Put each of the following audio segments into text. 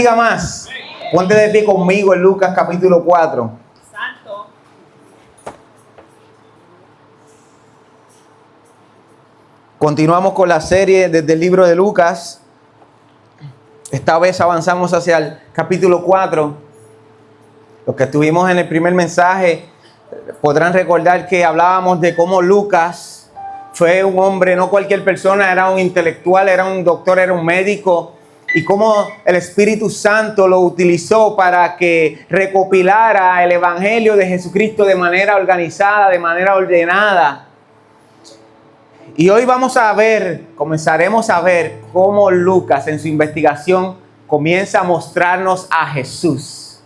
bendiga más. Ponte de pie conmigo en Lucas capítulo 4. Santo. Continuamos con la serie desde el libro de Lucas. Esta vez avanzamos hacia el capítulo 4. Los que estuvimos en el primer mensaje podrán recordar que hablábamos de cómo Lucas fue un hombre, no cualquier persona, era un intelectual, era un doctor, era un médico, y cómo el Espíritu Santo lo utilizó para que recopilara el Evangelio de Jesucristo de manera organizada, de manera ordenada. Y hoy comenzaremos a ver cómo Lucas en su investigación comienza a mostrarnos a Jesús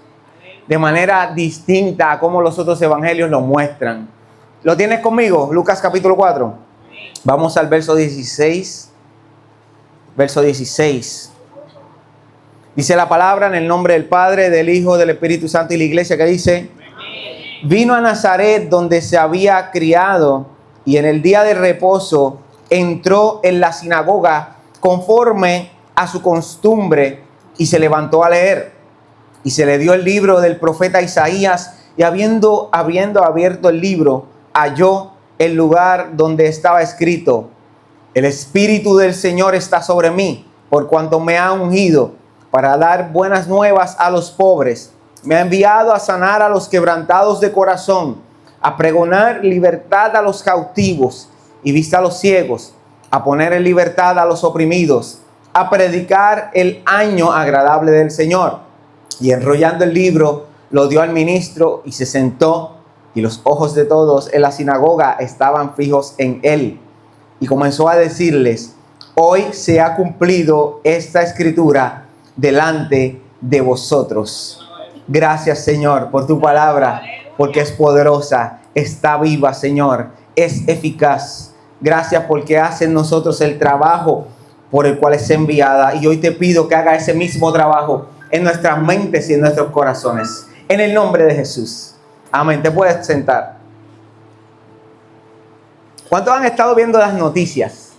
de manera distinta a cómo los otros evangelios lo muestran. ¿Lo tienes conmigo? Lucas capítulo 4. Vamos al verso 16. Verso 16. Dice la palabra en el nombre del Padre, del Hijo, del Espíritu Santo y la iglesia que dice: vino a Nazaret donde se había criado, y en el día de reposo entró en la sinagoga conforme a su costumbre y se levantó a leer. Y se le dio el libro del profeta Isaías, y habiendo abierto el libro, halló el lugar donde estaba escrito: el Espíritu del Señor está sobre mí, por cuanto me ha ungido para dar buenas nuevas a los pobres. Me ha enviado a sanar a los quebrantados de corazón, a pregonar libertad a los cautivos y vista a los ciegos, a poner en libertad a los oprimidos, a predicar el año agradable del Señor. Y enrollando el libro, lo dio al ministro y se sentó, y los ojos de todos en la sinagoga estaban fijos en él. Y comenzó a decirles: hoy se ha cumplido esta escritura delante de vosotros. Gracias, Señor, por tu palabra, porque es poderosa, está viva, Señor, es eficaz. Gracias porque hace en nosotros el trabajo por el cual es enviada. Y hoy te pido que haga ese mismo trabajo en nuestras mentes y en nuestros corazones. En el nombre de Jesús. Amén. Te puedes sentar. ¿Cuántos han estado viendo las noticias?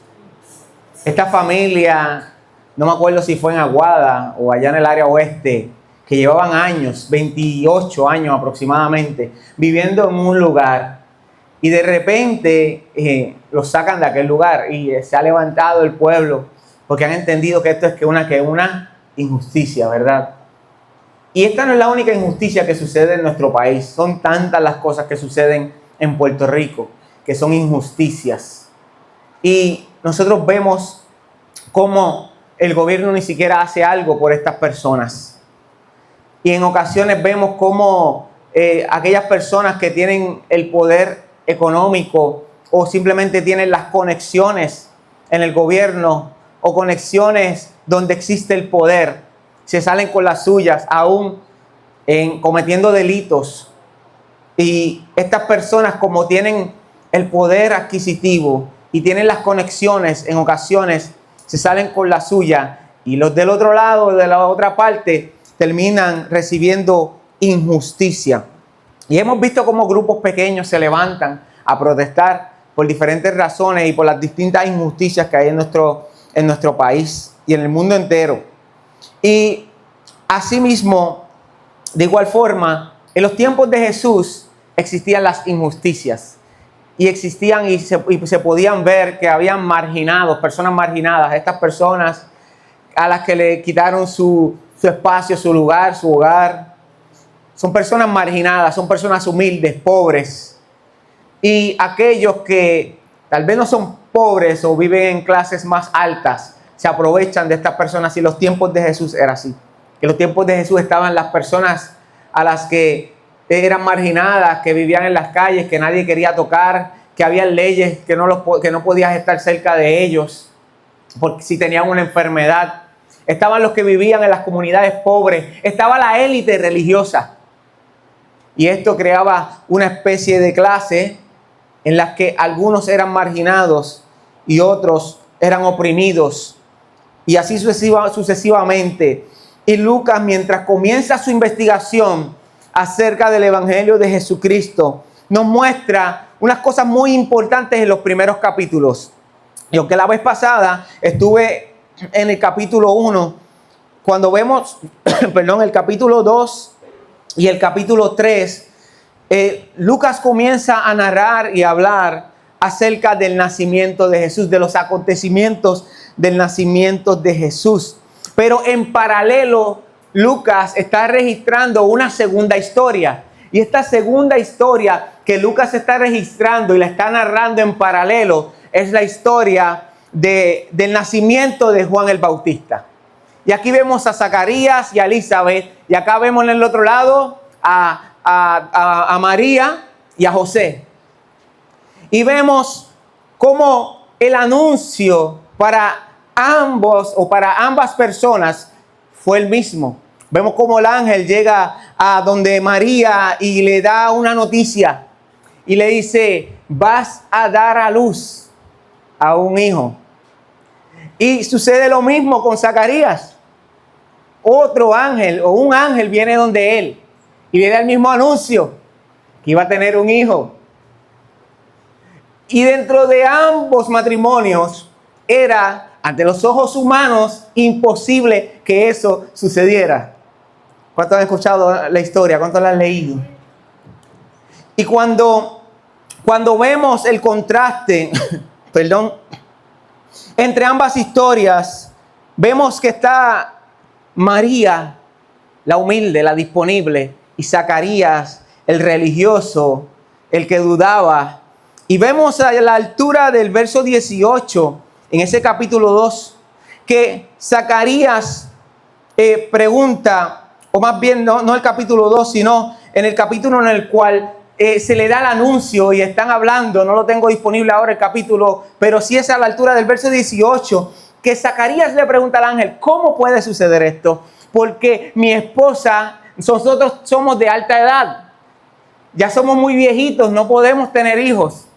Esta familia, no me acuerdo si fue en Aguada o allá en el área oeste, que llevaban años, 28 años aproximadamente, viviendo en un lugar, y de repente los sacan de aquel lugar y se ha levantado el pueblo porque han entendido que esto es que una injusticia, ¿verdad? Y esta no es la única injusticia que sucede en nuestro país. Son tantas las cosas que suceden en Puerto Rico que son injusticias. Y nosotros vemos cómo el gobierno ni siquiera hace algo por estas personas. Y en ocasiones vemos cómo aquellas personas que tienen el poder económico o simplemente tienen las conexiones en el gobierno o conexiones donde existe el poder, se salen con las suyas, aún cometiendo delitos. Y estas personas, como tienen el poder adquisitivo y tienen las conexiones, en ocasiones se salen con la suya, y los del otro lado, de la otra parte, terminan recibiendo injusticia. Y hemos visto cómo grupos pequeños se levantan a protestar por diferentes razones y por las distintas injusticias que hay en nuestro país y en el mundo entero. Y asimismo, de igual forma, en los tiempos de Jesús existían las injusticias. Y existían y se podían ver que habían marginados, personas marginadas, estas personas a las que le quitaron su espacio, su lugar, su hogar. Son personas marginadas, son personas humildes, pobres. Y aquellos que tal vez no son pobres o viven en clases más altas, se aprovechan de estas personas. Y los tiempos de Jesús era así. En los tiempos de Jesús estaban las personas a las que eran marginadas, que vivían en las calles, que nadie quería tocar, que había leyes que no podías estar cerca de ellos porque si tenían una enfermedad. Estaban los que vivían en las comunidades pobres, estaba la élite religiosa. Y esto creaba una especie de clase en la que algunos eran marginados y otros eran oprimidos. Y así sucesivamente. Y Lucas, mientras comienza su investigación acerca del Evangelio de Jesucristo, nos muestra unas cosas muy importantes en los primeros capítulos. Y aunque la vez pasada estuve en el capítulo 1 cuando vemos, perdón, el capítulo 2 y el capítulo 3, Lucas comienza a narrar y a hablar acerca del nacimiento de Jesús, de los acontecimientos del nacimiento de Jesús. Pero en paralelo, Lucas está registrando una segunda historia. Y esta segunda historia que Lucas está registrando y la está narrando en paralelo es la historia del nacimiento de Juan el Bautista. Y aquí vemos a Zacarías y a Elizabeth. Y acá vemos en el otro lado a María y a José. Y vemos cómo el anuncio para ambos o para ambas personas fue el mismo. Vemos cómo el ángel llega a donde María y le da una noticia. Y le dice, vas a dar a luz a un hijo. Y sucede lo mismo con Zacarías. Otro ángel o un ángel viene donde él y le da el mismo anuncio, que iba a tener un hijo. Y dentro de ambos matrimonios era, ante los ojos humanos, imposible que eso sucediera. ¿Cuántos han escuchado la historia? ¿Cuántos la han leído? Y cuando vemos el contraste, perdón, entre ambas historias, vemos que está María, la humilde, la disponible, y Zacarías, el religioso, el que dudaba. Y vemos a la altura del verso 18, en ese capítulo 2, que Zacarías pregunta, o más bien no el capítulo 2, sino en el capítulo en el cual se le da el anuncio y están hablando, no lo tengo disponible ahora el capítulo, pero sí es a la altura del verso 18, que Zacarías le pregunta al ángel, ¿cómo puede suceder esto? Porque mi esposa, nosotros somos de alta edad, ya somos muy viejitos, no podemos tener hijos.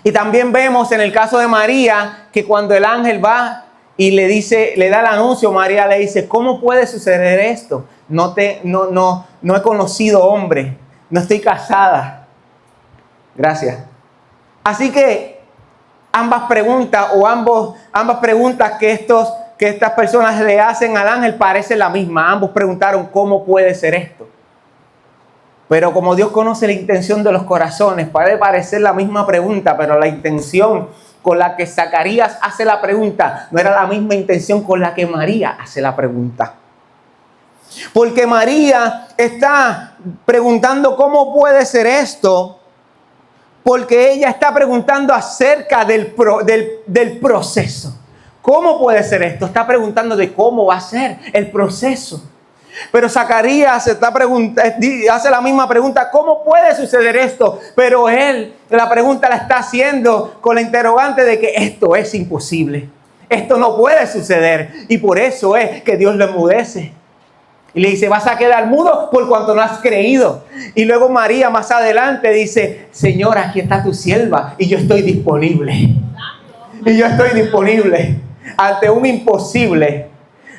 Y también vemos en el caso de María, que cuando el ángel va y le dice, le da el anuncio, María le dice, ¿cómo puede suceder esto? No he conocido hombre, no estoy casada. Gracias. Así que ambas preguntas que estas personas le hacen al ángel parecen la misma. Ambos preguntaron cómo puede ser esto. Pero como Dios conoce la intención de los corazones, puede parecer la misma pregunta, pero la intención con la que Zacarías hace la pregunta no era la misma intención con la que María hace la pregunta. Porque María está preguntando cómo puede ser esto, porque ella está preguntando acerca del proceso. ¿Cómo puede ser esto? Está preguntando de cómo va a ser el proceso. Pero Zacarías hace la misma pregunta, ¿cómo puede suceder esto? Pero él la pregunta la está haciendo con la interrogante de que esto es imposible. Esto no puede suceder. Y por eso es que Dios lo enmudece. Y le dice, vas a quedar mudo por cuanto no has creído. Y luego María más adelante dice, Señor, aquí está tu sierva y yo estoy disponible. Y yo estoy disponible ante un imposible.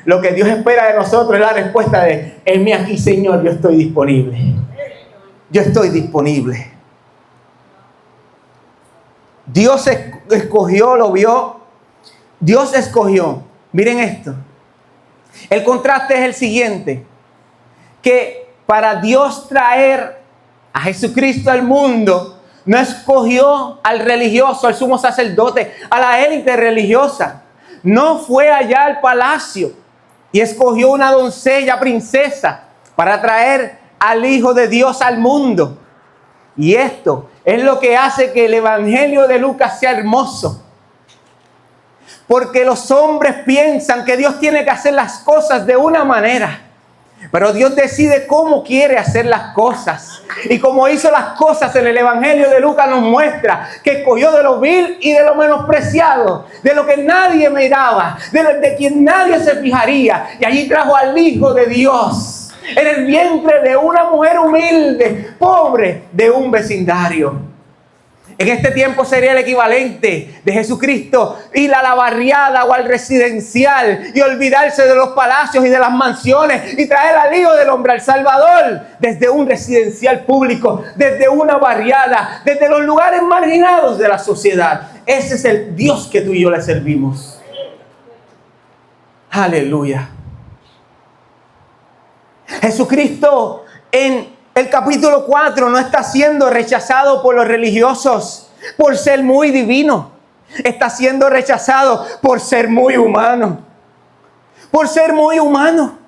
Lo que Dios espera de nosotros es la respuesta de, heme aquí, Señor, yo estoy disponible. Yo estoy disponible. Dios escogió, lo vio. Dios escogió. Miren esto. El contraste es el siguiente. Que para Dios traer a Jesucristo al mundo, no escogió al religioso, al sumo sacerdote, a la élite religiosa. No fue allá al palacio y escogió una doncella princesa para traer al Hijo de Dios al mundo. Y esto es lo que hace que el Evangelio de Lucas sea hermoso. Porque los hombres piensan que Dios tiene que hacer las cosas de una manera. Pero Dios decide cómo quiere hacer las cosas. Y como hizo las cosas en el Evangelio de Lucas nos muestra que escogió de lo vil y de lo menospreciado, de lo que nadie miraba, de quien nadie se fijaría. Y allí trajo al Hijo de Dios en el vientre de una mujer humilde, pobre, de un vecindario. En este tiempo sería el equivalente de Jesucristo ir a la barriada o al residencial y olvidarse de los palacios y de las mansiones y traer al Hijo del Hombre, al Salvador, desde un residencial público, desde una barriada, desde los lugares marginados de la sociedad. Ese es el Dios que tú y yo le servimos. Aleluya. Jesucristo en el capítulo 4 no está siendo rechazado por los religiosos por ser muy divino. Está siendo rechazado por ser muy humano. Por ser muy humano.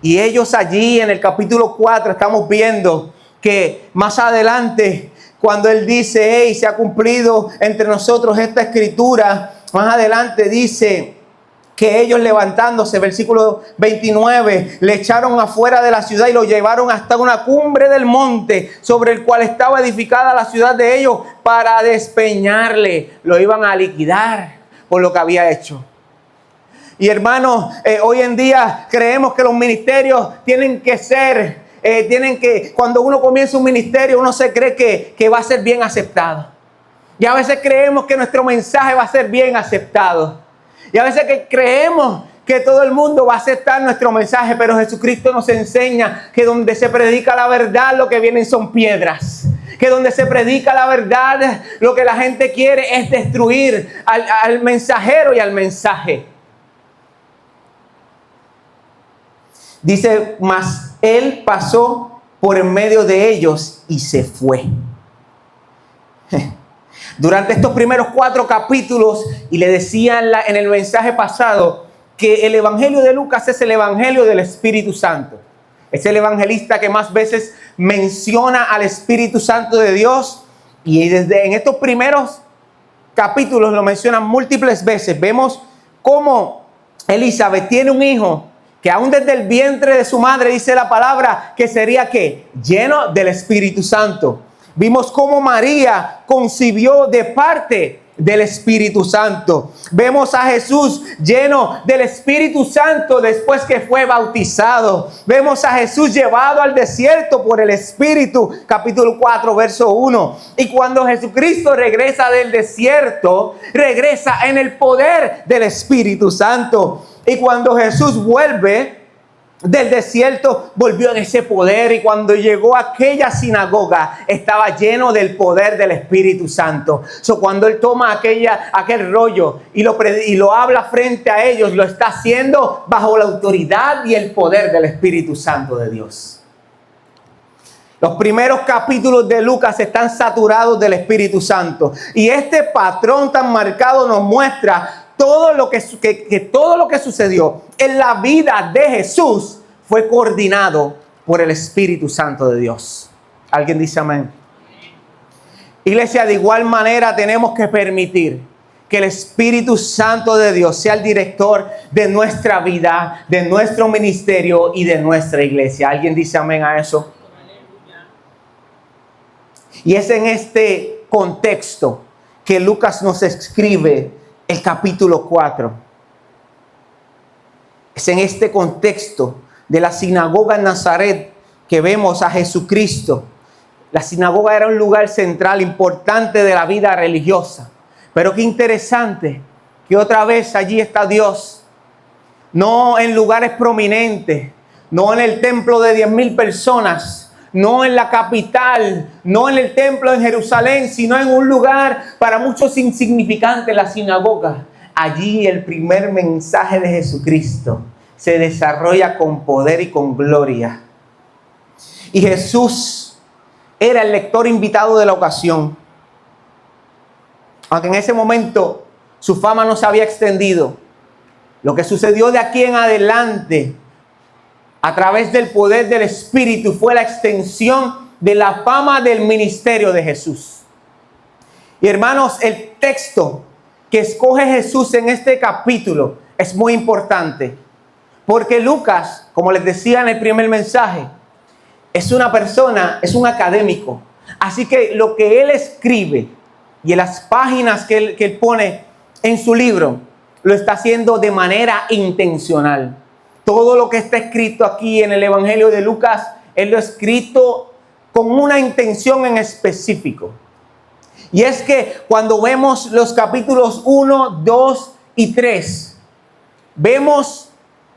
Y ellos allí en el capítulo 4 estamos viendo que más adelante, cuando Él dice, hey, se ha cumplido entre nosotros esta escritura, más adelante dice que ellos levantándose, versículo 29, le echaron afuera de la ciudad y lo llevaron hasta una cumbre del monte sobre el cual estaba edificada la ciudad de ellos para despeñarle. Lo iban a liquidar por lo que había hecho. Y hermanos, hoy en día creemos que los ministerios tienen que ser, cuando uno comienza un ministerio, uno se cree que va a ser bien aceptado. Y a veces creemos que nuestro mensaje va a ser bien aceptado. Y a veces que creemos que todo el mundo va a aceptar nuestro mensaje, pero Jesucristo nos enseña que donde se predica la verdad, lo que vienen son piedras. Que donde se predica la verdad, lo que la gente quiere es destruir al mensajero y al mensaje. Dice, mas Él pasó por en medio de ellos y se fue. Durante estos primeros 4 capítulos, y le decía en el mensaje pasado, que el evangelio de Lucas es el evangelio del Espíritu Santo. Es el evangelista que más veces menciona al Espíritu Santo de Dios. Y desde en estos primeros capítulos lo mencionan múltiples veces. Vemos cómo Elizabeth tiene un hijo que aún desde el vientre de su madre dice la palabra que sería ¿qué? Lleno del Espíritu Santo. Vimos cómo María concibió de parte del Espíritu Santo. Vemos a Jesús lleno del Espíritu Santo después que fue bautizado. Vemos a Jesús llevado al desierto por el Espíritu, capítulo 4, verso 1. Y cuando Jesucristo regresa del desierto, regresa en el poder del Espíritu Santo. Y cuando Jesús vuelve del desierto, volvió en ese poder. Y cuando llegó a aquella sinagoga, estaba lleno del poder del Espíritu Santo. Cuando Él toma aquel rollo y lo habla frente a ellos, lo está haciendo bajo la autoridad y el poder del Espíritu Santo de Dios. Los primeros capítulos de Lucas están saturados del Espíritu Santo. Y este patrón tan marcado nos muestra todo lo que sucedió en la vida de Jesús fue coordinado por el Espíritu Santo de Dios. ¿Alguien dice amén? Iglesia, de igual manera tenemos que permitir que el Espíritu Santo de Dios sea el director de nuestra vida, de nuestro ministerio y de nuestra iglesia. ¿Alguien dice amén a eso? Y es en este contexto que Lucas nos escribe el capítulo 4. Es en este contexto de la sinagoga en Nazaret que vemos a Jesucristo. La sinagoga era un lugar central importante de la vida religiosa. Pero qué interesante que otra vez allí está Dios. No en lugares prominentes, no en el templo de 10,000 personas, no en la capital, no en el templo en Jerusalén, sino en un lugar para muchos insignificante, la sinagoga. Allí el primer mensaje de Jesucristo se desarrolla con poder y con gloria. Y Jesús era el lector invitado de la ocasión. Aunque en ese momento su fama no se había extendido, lo que sucedió de aquí en adelante a través del poder del Espíritu fue la extensión de la fama del ministerio de Jesús. Y hermanos, el texto que escoge Jesús en este capítulo es muy importante. Porque Lucas, como les decía en el primer mensaje, es una persona, es un académico. Así que lo que él escribe y en las páginas que él pone en su libro, lo está haciendo de manera intencional. Todo lo que está escrito aquí en el Evangelio de Lucas, él lo ha escrito con una intención en específico. Y es que cuando vemos los capítulos 1, 2 y 3, vemos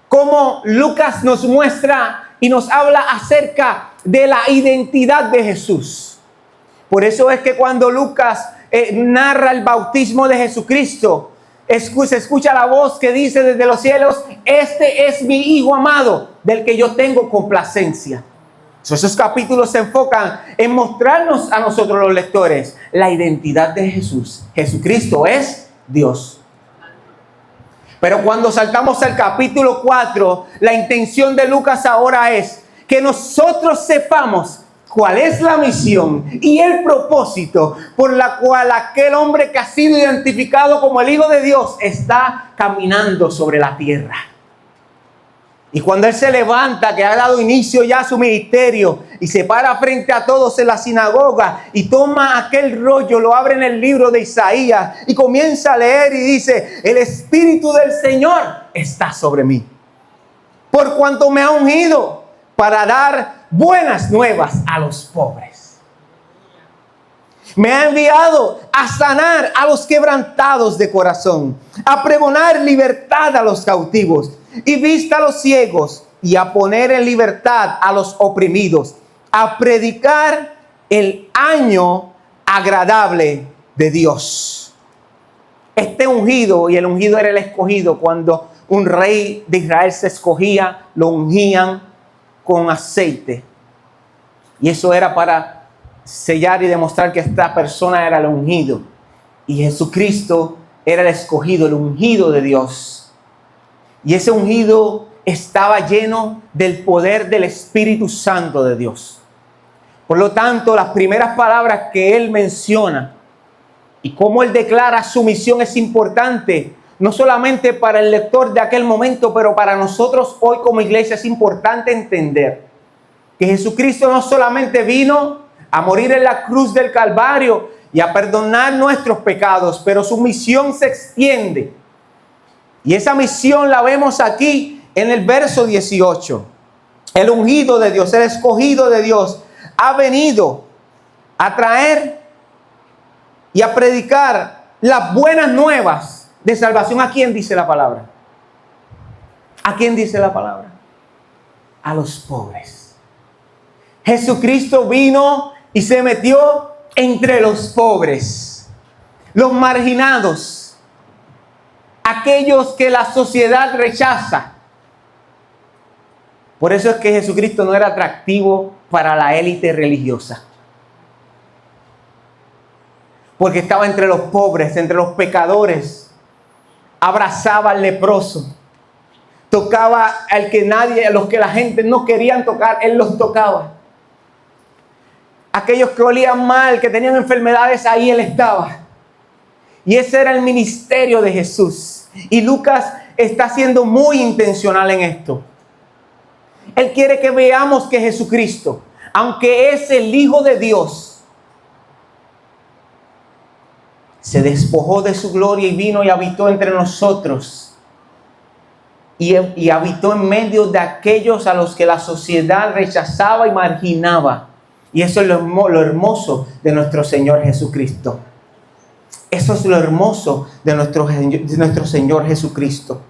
cómo Lucas nos muestra y nos habla acerca de la identidad de Jesús. Por eso es que cuando Lucas narra el bautismo de Jesucristo, se escucha la voz que dice desde los cielos: este es mi Hijo amado, del que yo tengo complacencia. Esos capítulos se enfocan en mostrarnos a nosotros los lectores la identidad de Jesús. Jesucristo es Dios. Pero cuando saltamos al capítulo 4, la intención de Lucas ahora es que nosotros sepamos cuál es la misión y el propósito por la cual aquel hombre que ha sido identificado como el Hijo de Dios está caminando sobre la tierra. Y cuando Él se levanta, que ha dado inicio ya a su ministerio, y se para frente a todos en la sinagoga y toma aquel rollo, lo abre en el libro de Isaías y comienza a leer y dice: el Espíritu del Señor está sobre mí, por cuanto me ha ungido para dar buenas nuevas a los pobres. Me ha enviado a sanar a los quebrantados de corazón, a pregonar libertad a los cautivos y vista a los ciegos, y a poner en libertad a los oprimidos, a predicar el año agradable de Dios. Este ungido, y el ungido era el escogido, cuando un rey de Israel se escogía, lo ungían con aceite. Y eso era para sellar y demostrar que esta persona era el ungido. Y Jesucristo era el escogido, el ungido de Dios. Y ese ungido estaba lleno del poder del Espíritu Santo de Dios. Por lo tanto, las primeras palabras que Él menciona y cómo Él declara su misión es importante, no solamente para el lector de aquel momento, pero para nosotros hoy como iglesia es importante entender que Jesucristo no solamente vino a morir en la cruz del Calvario y a perdonar nuestros pecados, pero su misión se extiende. Y esa misión la vemos aquí en el verso 18. El ungido de Dios, el escogido de Dios, ha venido a traer y a predicar las buenas nuevas de salvación. ¿A quién dice la palabra? ¿A quién dice la palabra? A los pobres. Jesucristo vino y se metió entre los pobres, los marginados, aquellos que la sociedad rechaza. Por eso es que Jesucristo no era atractivo para la élite religiosa. Porque estaba entre los pobres, entre los pecadores. Abrazaba al leproso. Tocaba al que a los que la gente no querían tocar, Él los tocaba. Aquellos que olían mal, que tenían enfermedades, ahí Él estaba. Y ese era el ministerio de Jesús. Y Lucas está siendo muy intencional en esto. Él quiere que veamos que Jesucristo, aunque es el Hijo de Dios, se despojó de su gloria y vino y habitó entre nosotros. Y habitó en medio de aquellos a los que la sociedad rechazaba y marginaba. Y eso es lo hermoso de nuestro Señor Jesucristo. Eso es lo hermoso de nuestro Señor Jesucristo.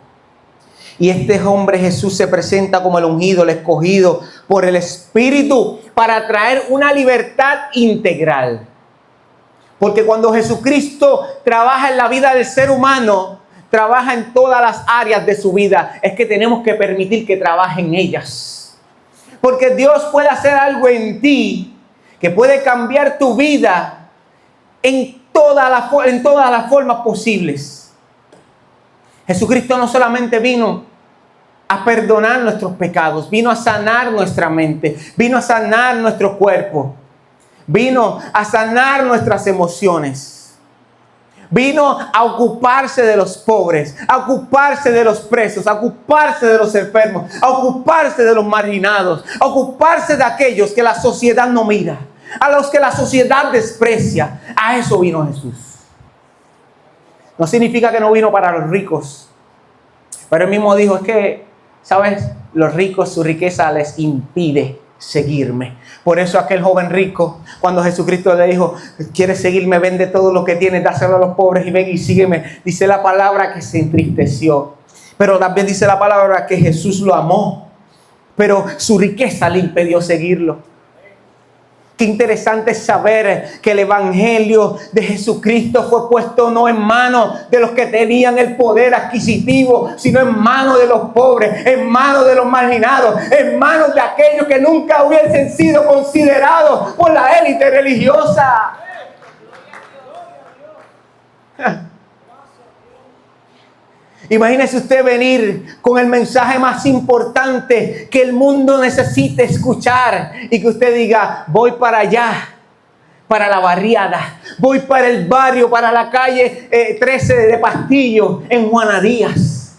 Y este hombre Jesús se presenta como el ungido, el escogido por el Espíritu para traer una libertad integral. Porque cuando Jesucristo trabaja en la vida del ser humano, trabaja en todas las áreas de su vida. Es que tenemos que permitir que trabaje en ellas. Porque Dios puede hacer algo en ti que puede cambiar tu vida en todas las formas posibles. Jesucristo no solamente vino a perdonar nuestros pecados, vino a sanar nuestra mente, vino a sanar nuestro cuerpo, vino a sanar nuestras emociones, vino a ocuparse de los pobres, a ocuparse de los presos, a ocuparse de los enfermos, a ocuparse de los marginados, a ocuparse de aquellos que la sociedad no mira, a los que la sociedad desprecia. A eso vino Jesús. No significa que no vino para los ricos, pero Él mismo dijo, es que, ¿sabes? Los ricos, su riqueza les impide seguirme. Por eso aquel joven rico, cuando Jesucristo le dijo, ¿quieres seguirme? Vende todo lo que tienes, dáselo a los pobres y ven y sígueme. Dice la palabra que se entristeció. Pero también dice la palabra que Jesús lo amó, pero su riqueza le impidió seguirlo. Qué interesante es saber que el evangelio de Jesucristo fue puesto no en manos de los que tenían el poder adquisitivo, sino en manos de los pobres, en manos de los marginados, en manos de aquellos que nunca hubiesen sido considerados por la élite religiosa. Imagínese usted venir con el mensaje más importante que el mundo necesite escuchar y que usted diga: voy para allá, para la barriada, voy para el barrio, para la calle 13 de Pastillo, en Juana Díaz.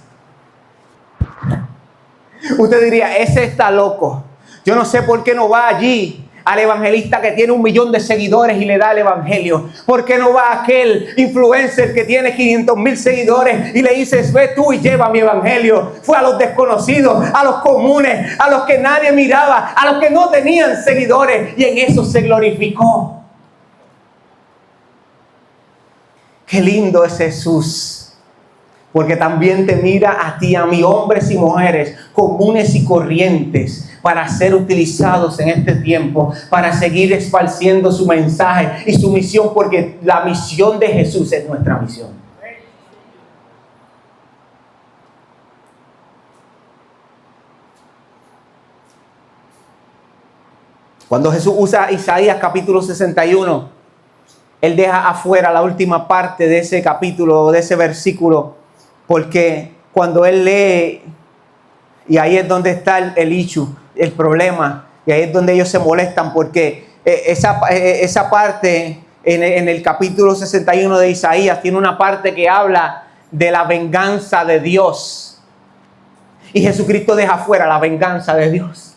Usted diría: ese está loco. Yo no sé por qué no va allí al evangelista que tiene 1 millón de seguidores y le da el evangelio. ¿Por qué no va a aquel influencer que tiene 500,000 seguidores y le dices: ve tú y lleva mi evangelio? Fue a los desconocidos, a los comunes, a los que nadie miraba, a los que no tenían seguidores, y en eso se glorificó. Qué lindo es Jesús, porque también te mira a ti, a mí, hombres y mujeres comunes y corrientes, para ser utilizados en este tiempo, para seguir esparciendo su mensaje y su misión, porque la misión de Jesús es nuestra misión. Cuando Jesús usa Isaías capítulo 61, Él deja afuera la última parte de ese capítulo, de ese versículo, porque cuando Él lee, y ahí es donde está el issue, el problema, y ahí es donde ellos se molestan, porque esa parte en el capítulo 61 de Isaías tiene una parte que habla de la venganza de Dios, y Jesucristo deja fuera la venganza de Dios,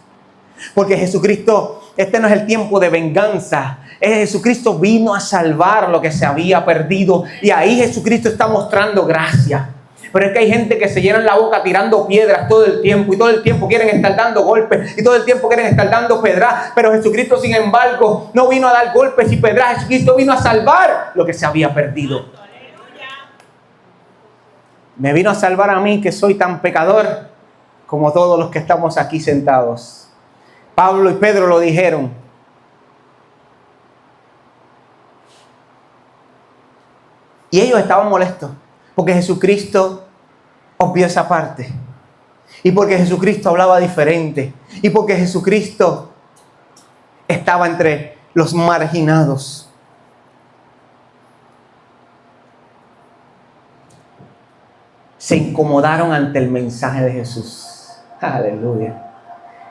porque Jesucristo, este no es el tiempo de venganza. Jesucristo vino a salvar lo que se había perdido, y ahí Jesucristo está mostrando gracia. Pero es que hay gente que se llena la boca tirando piedras todo el tiempo, y todo el tiempo quieren estar dando golpes, y todo el tiempo quieren estar dando pedras. Pero Jesucristo, sin embargo, no vino a dar golpes y pedras. Jesucristo vino a salvar lo que se había perdido. Me vino a salvar a mí, que soy tan pecador como todos los que estamos aquí sentados. Pablo y Pedro lo dijeron. Y ellos estaban molestos porque Jesucristo obvió esa parte, y porque Jesucristo hablaba diferente, y porque Jesucristo estaba entre los marginados. Se incomodaron ante el mensaje de Jesús. Aleluya.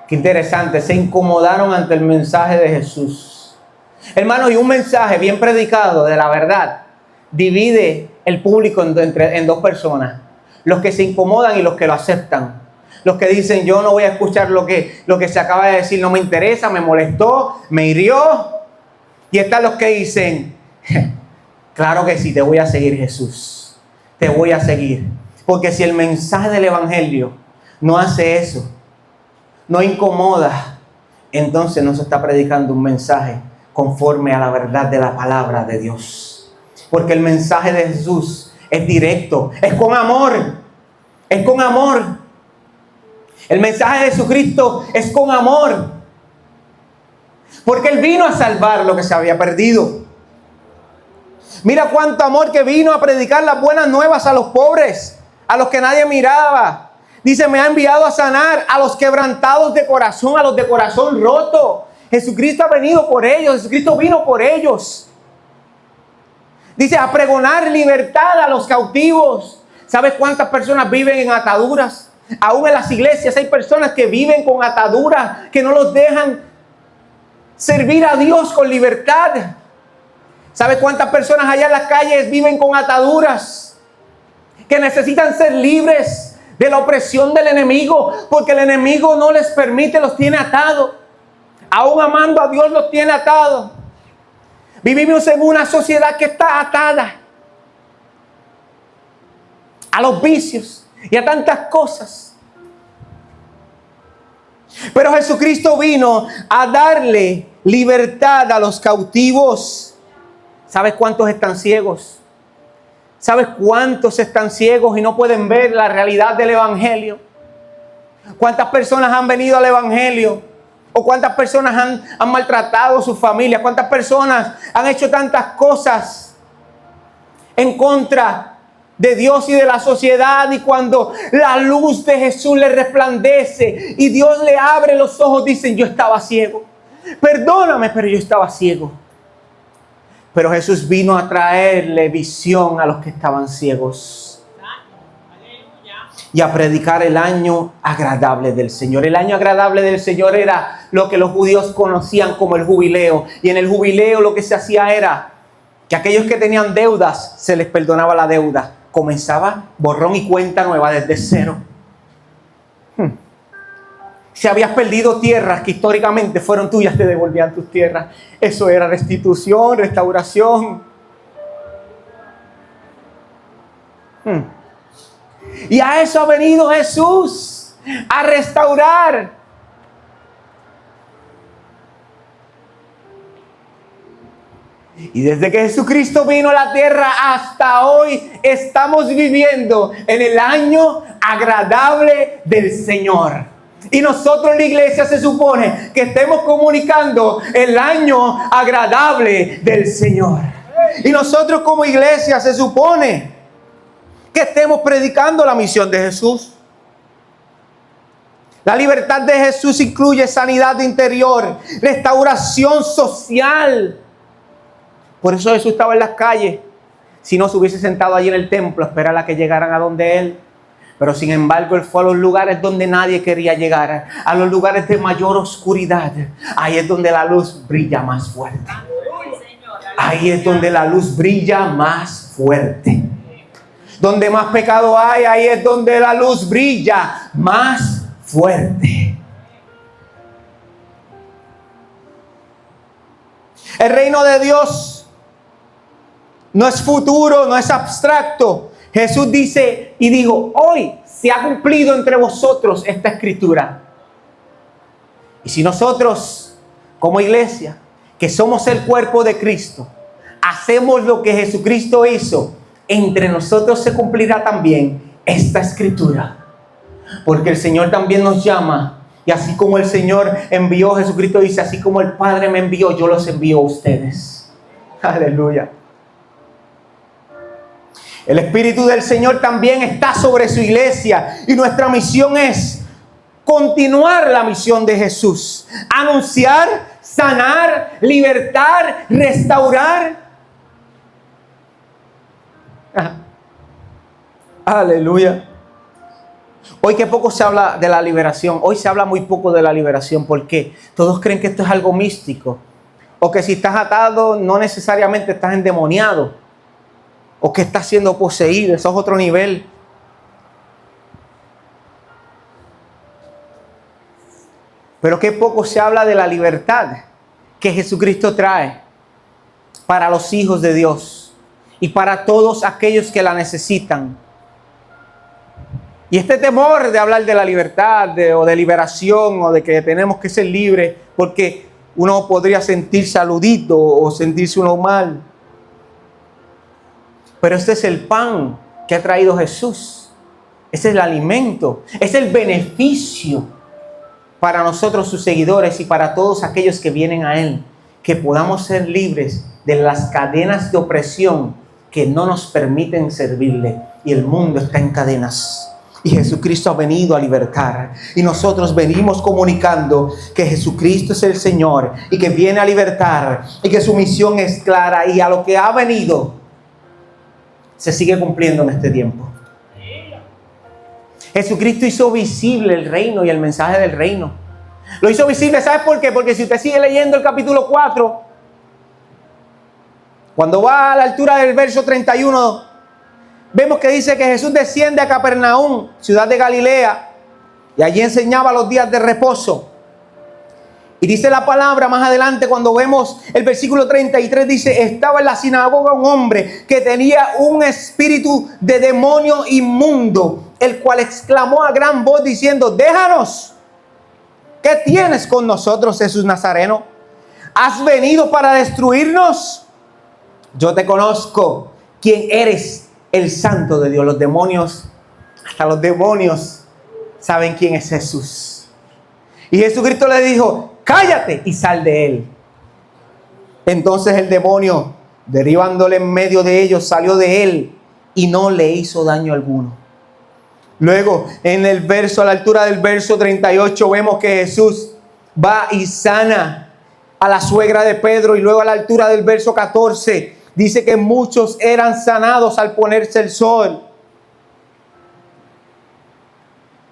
Qué interesante, se incomodaron ante el mensaje de Jesús. Hermanos, y un mensaje bien predicado de la verdad divide el público en dos personas: los que se incomodan y los que lo aceptan. Los que dicen: yo no voy a escuchar lo que se acaba de decir, no me interesa, me molestó, me hirió. Y están los que dicen: claro que sí, te voy a seguir, Jesús, te voy a seguir. Porque si el mensaje del evangelio no hace eso, no incomoda, entonces no se está predicando un mensaje conforme a la verdad de la palabra de Dios. Porque el mensaje de Jesús es directo, es con amor, es con amor. El mensaje de Jesucristo es con amor, porque Él vino a salvar lo que se había perdido. Mira cuánto amor, que vino a predicar las buenas nuevas a los pobres, a los que nadie miraba. Dice: me ha enviado a sanar a los quebrantados de corazón, a los de corazón roto. Jesucristo ha venido por ellos, Jesucristo vino por ellos. Dice: a pregonar libertad a los cautivos. ¿Sabes cuántas personas viven en ataduras? Aún en las iglesias hay personas que viven con ataduras, que no los dejan servir a Dios con libertad. ¿Sabes cuántas personas allá en las calles viven con ataduras? Que necesitan ser libres de la opresión del enemigo, porque el enemigo no les permite, los tiene atados. Aún amando a Dios los tiene atados. Vivimos en una sociedad que está atada a los vicios y a tantas cosas. Pero Jesucristo vino a darle libertad a los cautivos. ¿Sabes cuántos están ciegos? ¿Sabes cuántos están ciegos y no pueden ver la realidad del evangelio? ¿Cuántas personas han venido al evangelio ¿O cuántas personas han maltratado a su familia? ¿Cuántas personas han hecho tantas cosas en contra de Dios y de la sociedad? Y cuando la luz de Jesús le resplandece y Dios le abre los ojos, dicen: yo estaba ciego. Perdóname, pero yo estaba ciego. Pero Jesús vino a traerle visión a los que estaban ciegos. Y a predicar el año agradable del Señor. El año agradable del Señor era lo que los judíos conocían como el jubileo. Y en el jubileo lo que se hacía era que aquellos que tenían deudas, se les perdonaba la deuda. Comenzaba borrón y cuenta nueva desde cero. Si habías perdido tierras que históricamente fueron tuyas, te devolvían tus tierras. Eso era restitución, restauración. Y a eso ha venido Jesús, a restaurar. Y desde que Jesucristo vino a la tierra hasta hoy, estamos viviendo en el año agradable del Señor. Y nosotros en la iglesia se supone que estemos comunicando el año agradable del Señor. Y nosotros como iglesia se supone que estemos predicando la misión de Jesús. La libertad de Jesús incluye sanidad interior, restauración social. Por eso Jesús estaba en las calles. Si no, se hubiese sentado allí en el templo a esperar a que llegaran a donde Él. Pero sin embargo, Él fue a los lugares donde nadie quería llegar, a los lugares de mayor oscuridad. Ahí es donde la luz brilla más fuerte. Ahí es donde la luz brilla más fuerte. Donde más pecado hay, ahí es donde la luz brilla más fuerte. El reino de Dios no es futuro, no es abstracto. Jesús dice y dijo: hoy se ha cumplido entre vosotros esta escritura. Y si nosotros, como iglesia, que somos el cuerpo de Cristo, hacemos lo que Jesucristo hizo, entre nosotros se cumplirá también esta escritura. Porque el Señor también nos llama. Y así como el Señor envió, Jesucristo dice: así como el Padre me envió, yo los envío a ustedes. Aleluya. El Espíritu del Señor también está sobre su iglesia. Y nuestra misión es continuar la misión de Jesús. Anunciar, sanar, libertar, restaurar. Aleluya. Hoy que poco se habla de la liberación. Hoy se habla muy poco de la liberación. ¿Por qué? Todos creen que esto es algo místico. O que si estás atado no necesariamente estás endemoniado. O que estás siendo poseído. Eso es otro nivel. Pero qué poco se habla de la libertad que Jesucristo trae para los hijos de Dios y para todos aquellos que la necesitan. Y este temor de hablar de la libertad o de liberación o de que tenemos que ser libres porque uno podría sentirse aludito o sentirse uno mal. Pero este es el pan que ha traído Jesús. Ese es el alimento, es el beneficio para nosotros sus seguidores y para todos aquellos que vienen a Él. Que podamos ser libres de las cadenas de opresión que no nos permiten servirle. Y el mundo está en cadenas. Y Jesucristo ha venido a libertar. Y nosotros venimos comunicando que Jesucristo es el Señor y que viene a libertar y que su misión es clara y a lo que ha venido se sigue cumpliendo en este tiempo. Jesucristo hizo visible el reino y el mensaje del reino. Lo hizo visible, ¿sabes por qué? Porque si usted sigue leyendo el capítulo 4, cuando va a la altura del verso 31, vemos que dice que Jesús desciende a Capernaum, ciudad de Galilea, y allí enseñaba los días de reposo. Y dice la palabra más adelante, cuando vemos el versículo 33, dice: estaba en la sinagoga un hombre que tenía un espíritu de demonio inmundo, el cual exclamó a gran voz diciendo: déjanos, ¿qué tienes con nosotros, Jesús Nazareno? ¿Has venido para destruirnos? Yo te conozco, quién eres, el Santo de Dios. Los demonios, hasta los demonios saben quién es Jesús. Y Jesucristo le dijo: cállate y sal de él. Entonces el demonio, derribándole en medio de ellos, salió de él y no le hizo daño alguno. Luego, en el verso, a la altura del verso 38, vemos que Jesús va y sana a la suegra de Pedro. Y luego a la altura del verso 14, dice que muchos eran sanados al ponerse el sol.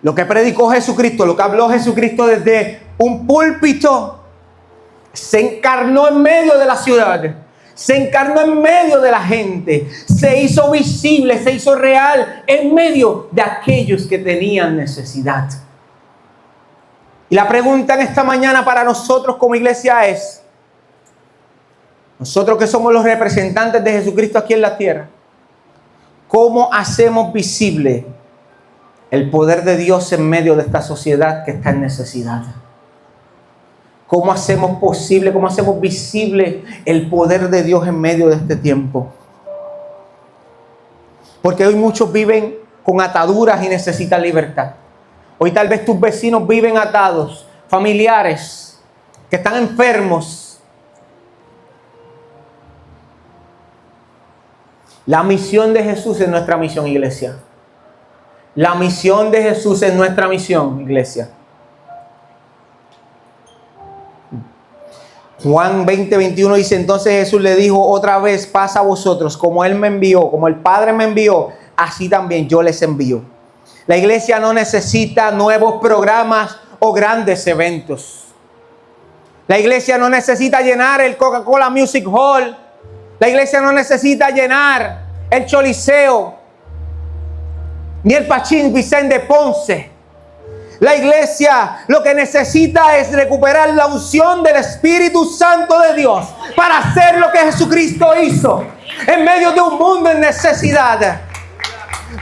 Lo que predicó Jesucristo, lo que habló Jesucristo desde un púlpito, se encarnó en medio de la ciudad, se encarnó en medio de la gente, se hizo visible, se hizo real en medio de aquellos que tenían necesidad. Y la pregunta en esta mañana para nosotros como iglesia es, nosotros que somos los representantes de Jesucristo aquí en la tierra, ¿cómo hacemos visible el poder de Dios en medio de esta sociedad que está en necesidad? ¿Cómo hacemos posible, cómo hacemos visible el poder de Dios en medio de este tiempo? Porque hoy muchos viven con ataduras y necesitan libertad. Hoy tal vez tus vecinos viven atados, familiares que están enfermos. La misión de Jesús es nuestra misión, iglesia. La misión de Jesús es nuestra misión, iglesia. Juan 20:21 dice, entonces Jesús le dijo otra vez, pasa a vosotros, como Él me envió, como el Padre me envió, así también yo les envío. La iglesia no necesita nuevos programas o grandes eventos. La iglesia no necesita llenar el Coca-Cola Music Hall. La iglesia no necesita llenar el Choliseo, ni el Pachín Vicente Ponce. La iglesia lo que necesita es recuperar la unción del Espíritu Santo de Dios para hacer lo que Jesucristo hizo en medio de un mundo en necesidad.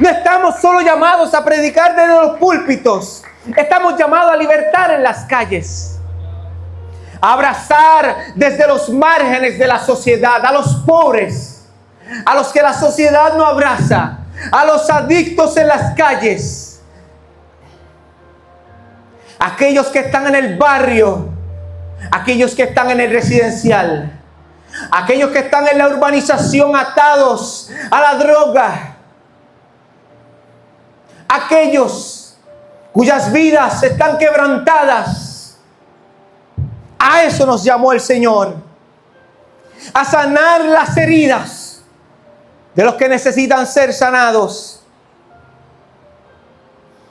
No estamos solo llamados a predicar desde los púlpitos, estamos llamados a libertar en las calles, a abrazar desde los márgenes de la sociedad, a los pobres, a los que la sociedad no abraza, a los adictos en las calles, aquellos que están en el barrio, aquellos que están en el residencial, aquellos que están en la urbanización atados a la droga, aquellos cuyas vidas están quebrantadas. A eso nos llamó el Señor, a sanar las heridas de los que necesitan ser sanados.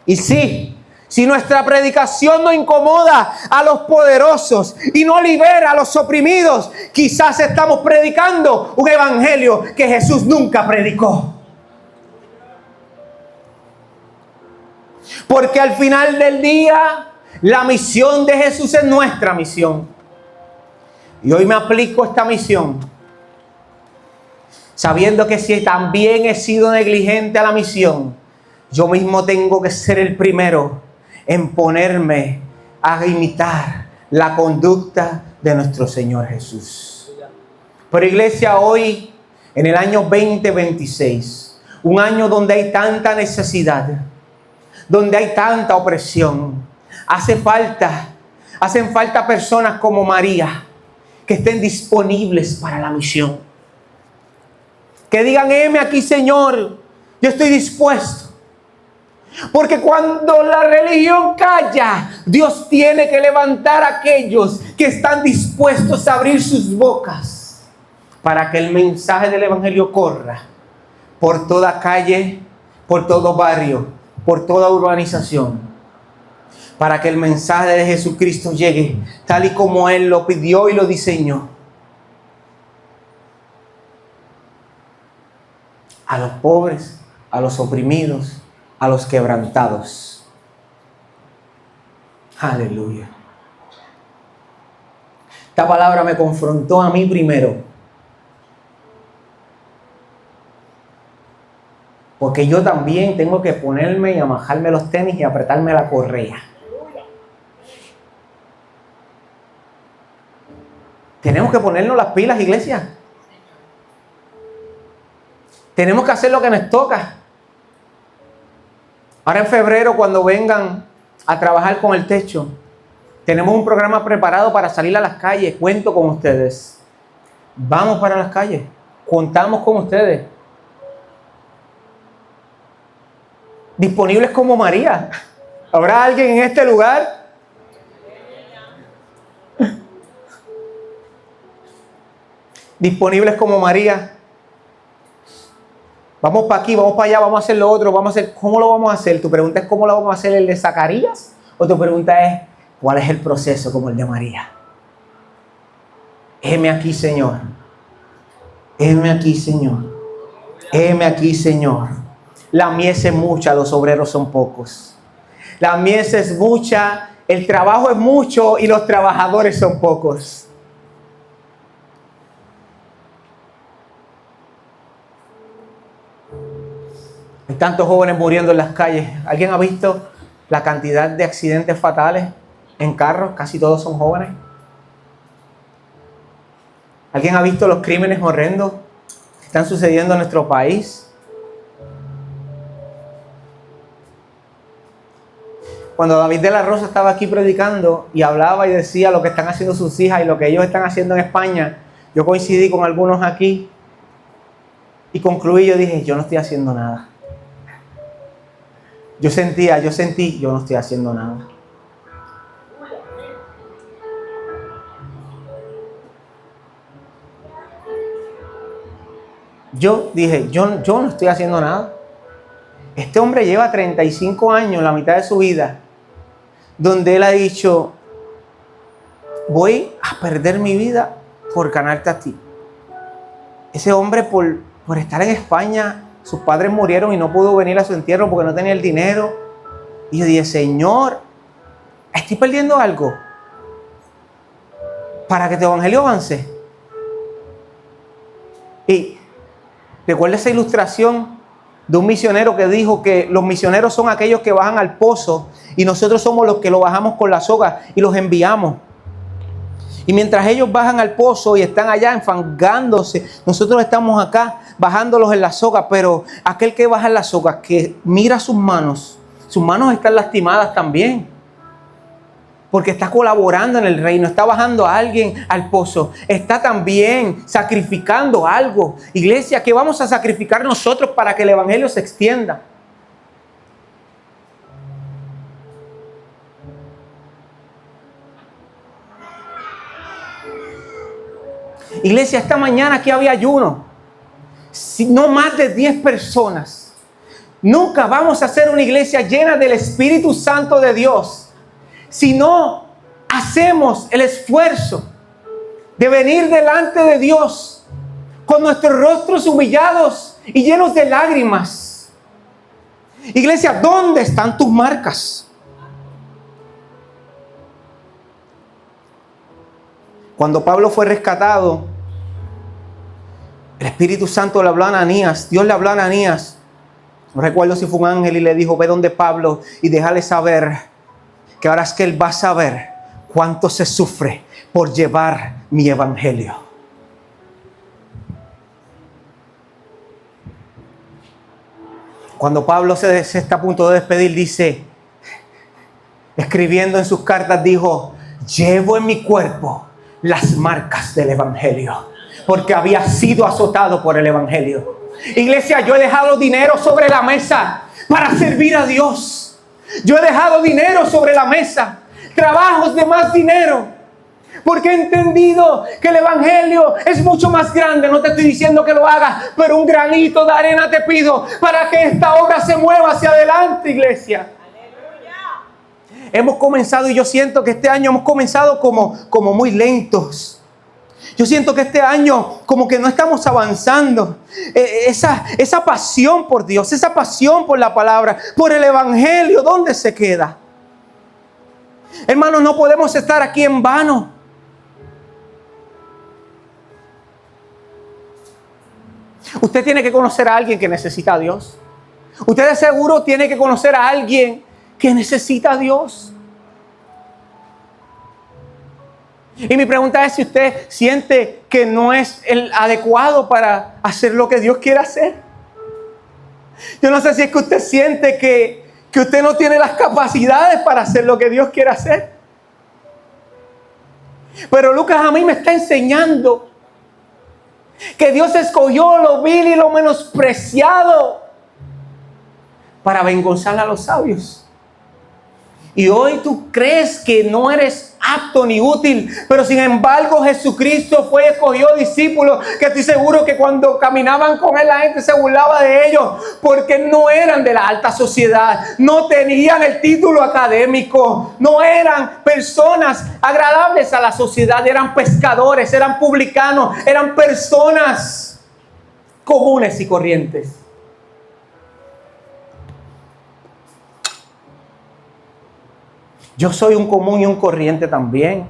Y sí, si nuestra predicación no incomoda a los poderosos y no libera a los oprimidos, quizás estamos predicando un evangelio que Jesús nunca predicó. Porque al final del día, la misión de Jesús es nuestra misión. Y hoy me aplico esta misión, sabiendo que si también he sido negligente a la misión, yo mismo tengo que ser el primero en ponerme a imitar la conducta de nuestro Señor Jesús. Pero iglesia, hoy, en el año 2026, un año donde hay tanta necesidad, donde hay tanta opresión, hacen falta personas como María, que estén disponibles para la misión. Que digan, heme aquí, Señor, yo estoy dispuesto. Porque cuando la religión calla, Dios tiene que levantar a aquellos que están dispuestos a abrir sus bocas para que el mensaje del evangelio corra por toda calle, por todo barrio, por toda urbanización, para que el mensaje de Jesucristo llegue tal y como Él lo pidió y lo diseñó. A los pobres, a los oprimidos, a los quebrantados. Aleluya. Esta palabra me confrontó a mí primero, porque yo también tengo que ponerme y amajarme los tenis y apretarme la correa. Tenemos que ponernos las pilas, iglesia. Tenemos que hacer lo que nos toca. Ahora en febrero, cuando vengan a trabajar con el techo, Tenemos un programa preparado para salir a las calles. Cuento con ustedes. Vamos para las calles. Contamos con ustedes. Disponibles como María. ¿Habrá alguien en este lugar? Disponibles como María. Vamos para aquí, vamos para allá, vamos a hacer lo otro, vamos a hacer. ¿Cómo lo vamos a hacer? Tu pregunta es ¿cómo lo vamos a hacer el de Zacarías? O tu pregunta es ¿cuál es el proceso como el de María? Heme aquí, Señor. Heme aquí, Señor. Heme aquí, Señor. La mies es mucha, los obreros son pocos. La mies es mucha, el trabajo es mucho y los trabajadores son pocos. Hay tantos jóvenes muriendo en las calles. ¿Alguien ha visto la cantidad de accidentes fatales en carros? Casi todos son jóvenes. ¿Alguien ha visto los crímenes horrendos que están sucediendo en nuestro país? Cuando David de la Rosa estaba aquí predicando y hablaba y decía lo que están haciendo sus hijas y lo que ellos están haciendo en España, yo coincidí con algunos aquí y concluí, yo dije, yo no estoy haciendo nada. Yo sentí, yo no estoy haciendo nada. Yo dije, yo no estoy haciendo nada. Este hombre lleva 35 años, la mitad de su vida, donde él ha dicho, voy a perder mi vida por ganarte a ti. Ese hombre por estar en España, sus padres murieron y no pudo venir a su entierro porque no tenía el dinero. Y yo dije, Señor, estoy perdiendo algo para que tu evangelio avance. Y recuerda esa ilustración de un misionero que dijo que los misioneros son aquellos que bajan al pozo y nosotros somos los que lo bajamos con la soga y los enviamos. Y mientras ellos bajan al pozo y están allá enfangándose, nosotros estamos acá bajándolos en la soga, pero aquel que baja en la soga, que mira sus manos están lastimadas también. Porque está colaborando en el reino, está bajando a alguien al pozo, está también sacrificando algo. Iglesia, ¿qué vamos a sacrificar nosotros para que el evangelio se extienda? Iglesia, esta mañana aquí había ayuno. No más de 10 personas. Nunca vamos a ser una iglesia llena del Espíritu Santo de Dios si no hacemos el esfuerzo de venir delante de Dios con nuestros rostros humillados y llenos de lágrimas. Iglesia, ¿dónde están tus marcas? Cuando Pablo fue rescatado, el Espíritu Santo le habló a Ananías. Dios le habló a Ananías. No recuerdo si fue un ángel y le dijo, ve donde Pablo y déjale saber que ahora es que él va a saber cuánto se sufre por llevar mi evangelio. Cuando Pablo se está a punto de despedir, dice, escribiendo en sus cartas, dijo, llevo en mi cuerpo las marcas del evangelio, porque había sido azotado por el evangelio. Iglesia, yo he dejado dinero sobre la mesa para servir a Dios. Yo he dejado dinero sobre la mesa, trabajos de más dinero, porque he entendido que el evangelio es mucho más grande. No te estoy diciendo que lo hagas, pero un granito de arena te pido para que esta obra se mueva hacia adelante, iglesia. Aleluya. Hemos comenzado, y yo siento que este año hemos comenzado como muy lentos. Yo siento que este año como que no estamos avanzando. Esa pasión por Dios, esa pasión por la palabra, por el evangelio, ¿dónde se queda? Hermanos, no podemos estar aquí en vano. Usted tiene que conocer a alguien que necesita a Dios. Usted de seguro tiene que conocer a alguien que necesita a Dios. Y mi pregunta es si usted siente que no es el adecuado para hacer lo que Dios quiere hacer. Yo no sé si es que usted siente que usted no tiene las capacidades para hacer lo que Dios quiere hacer. Pero Lucas a mí me está enseñando que Dios escogió lo vil y lo menospreciado para avergonzar a los sabios. Y hoy tú crees que no eres apto ni útil, pero sin embargo Jesucristo fue y escogió discípulos que estoy seguro que cuando caminaban con él la gente se burlaba de ellos porque no eran de la alta sociedad, no tenían el título académico, no eran personas agradables a la sociedad, eran pescadores, eran publicanos, eran personas comunes y corrientes. Yo soy un común y un corriente también.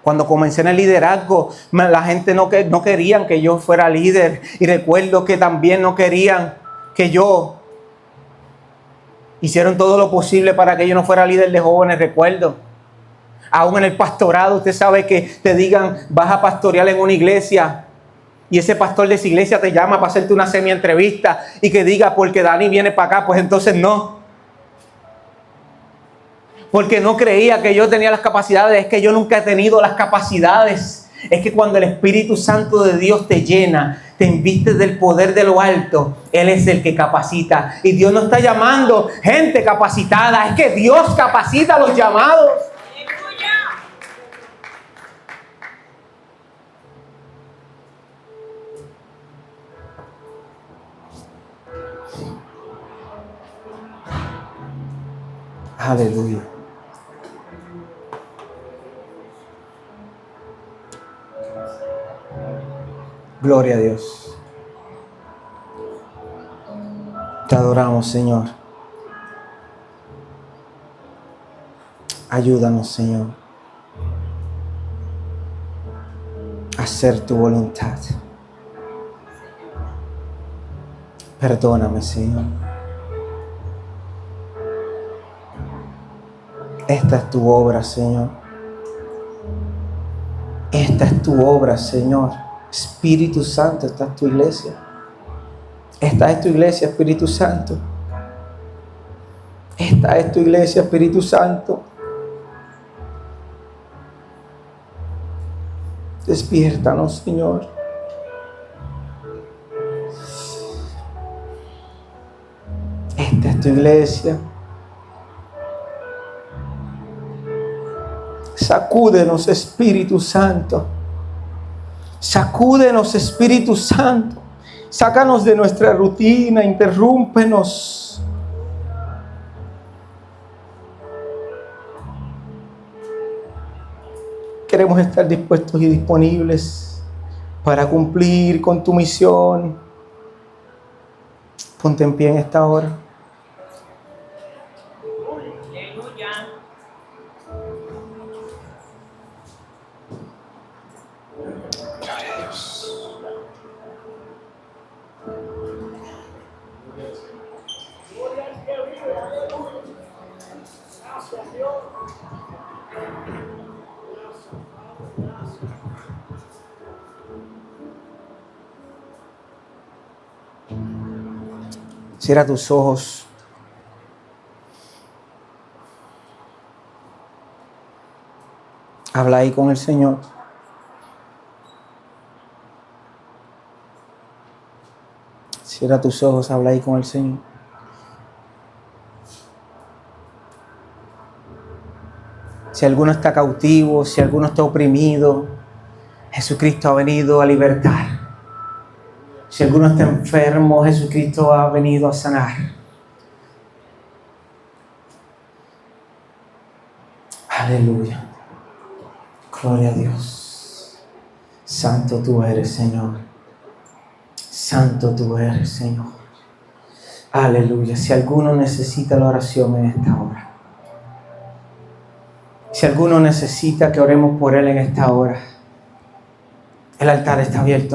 Cuando comencé en el liderazgo, la gente no querían que yo fuera líder. Y recuerdo que también no querían que yo... Hicieron todo lo posible para que yo no fuera líder de jóvenes, recuerdo. Aún en el pastorado, usted sabe que te digan, vas a pastorear en una iglesia. Y ese pastor de esa iglesia te llama para hacerte una semi-entrevista. Y que diga, porque Dani viene para acá, pues entonces no. Porque no creía que yo tenía las capacidades. Es que yo nunca he tenido las capacidades. Es que cuando el Espíritu Santo de Dios te llena, te invistes del poder de lo alto, Él es el que capacita. Y Dios no está llamando gente capacitada. Es que Dios capacita a los llamados. Aleluya. Gloria a Dios. Te adoramos, Señor. Ayúdanos, Señor, a hacer tu voluntad. Perdóname, Señor. Esta es tu obra, Señor. Esta es tu obra, Señor. Espíritu Santo, esta es tu iglesia. Esta es tu iglesia, Espíritu Santo. Esta es tu iglesia, Espíritu Santo. Despiértanos, Señor. Esta es tu iglesia. Sacúdenos, Espíritu Santo. Sacúdenos, Espíritu Santo. Sácanos de nuestra rutina, interrúmpenos. Queremos estar dispuestos y disponibles para cumplir con tu misión. Ponte en pie en esta hora. Gloria a Dios. Cierra tus ojos. Habla ahí con el Señor. Cierra tus ojos, habla ahí con el Señor. Si alguno está cautivo, si alguno está oprimido, Jesucristo ha venido a libertar. Si alguno está enfermo, Jesucristo ha venido a sanar. Aleluya. Gloria a Dios. Santo tú eres, Señor. Santo tú eres, Señor. Aleluya. Si alguno necesita la oración en esta hora. Si alguno necesita que oremos por él en esta hora. El altar está abierto.